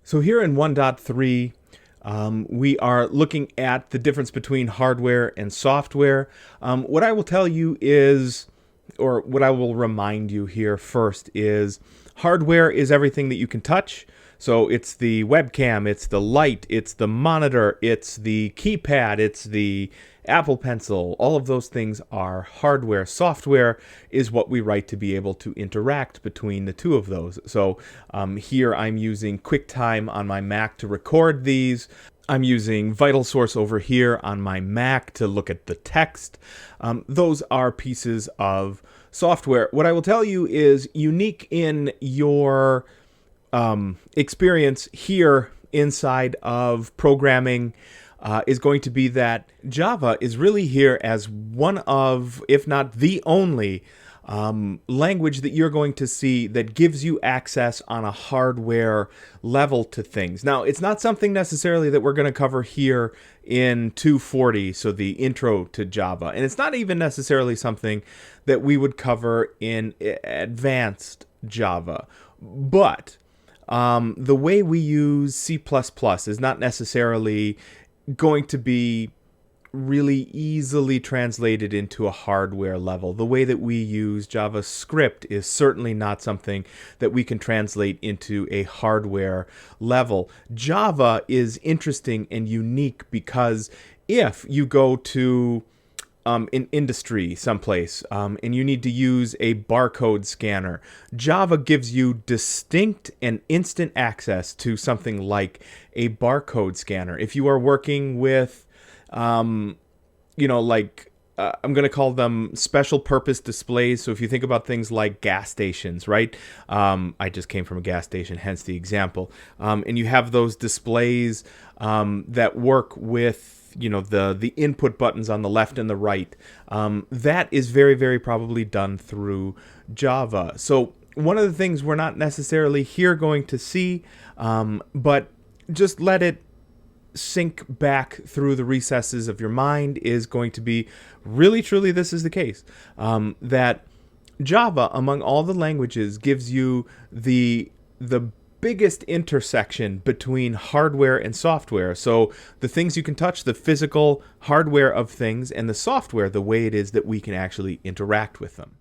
So here in 1.3, we are looking at the difference between hardware and software. What I will tell you is, or what I will remind you here first is, hardware is everything that you can touch. So it's the webcam, it's the light, it's the monitor, it's the keypad, it's the Apple Pencil. All of those things are hardware. Software is what we write to be able to interact between the two of those. So here I'm using QuickTime on my Mac to record these. I'm using VitalSource over here on my Mac to look at the text. Those are pieces of software. What I will tell you is unique in your experience here inside of programming is going to be that Java is really here as one of, if not the only, language that you're going to see that gives you access on a hardware level to things. Now, it's not something necessarily that we're going to cover here in 240, so the intro to Java, and it's not even necessarily something that we would cover in advanced Java, but the way we use C++ is not necessarily going to be really easily translated into a hardware level. The way that we use JavaScript is certainly not something that we can translate into a hardware level. Java is interesting and unique because if you go to an industry someplace and you need to use a barcode scanner, Java gives you distinct and instant access to something like a barcode scanner. If you are working with I'm going to call them special purpose displays. So if you think about things like gas stations, right? I just came from a gas station, hence the example. And you have those displays that work with the input buttons on the left and the right. That is very, very probably done through Java. So one of the things we're not necessarily here going to see, but just let it sink back through the recesses of your mind, is going to be really, truly, this is the case, that Java, among all the languages, gives you the biggest intersection between hardware and software. So the things you can touch, the physical hardware of things, and the software, the way it is that we can actually interact with them.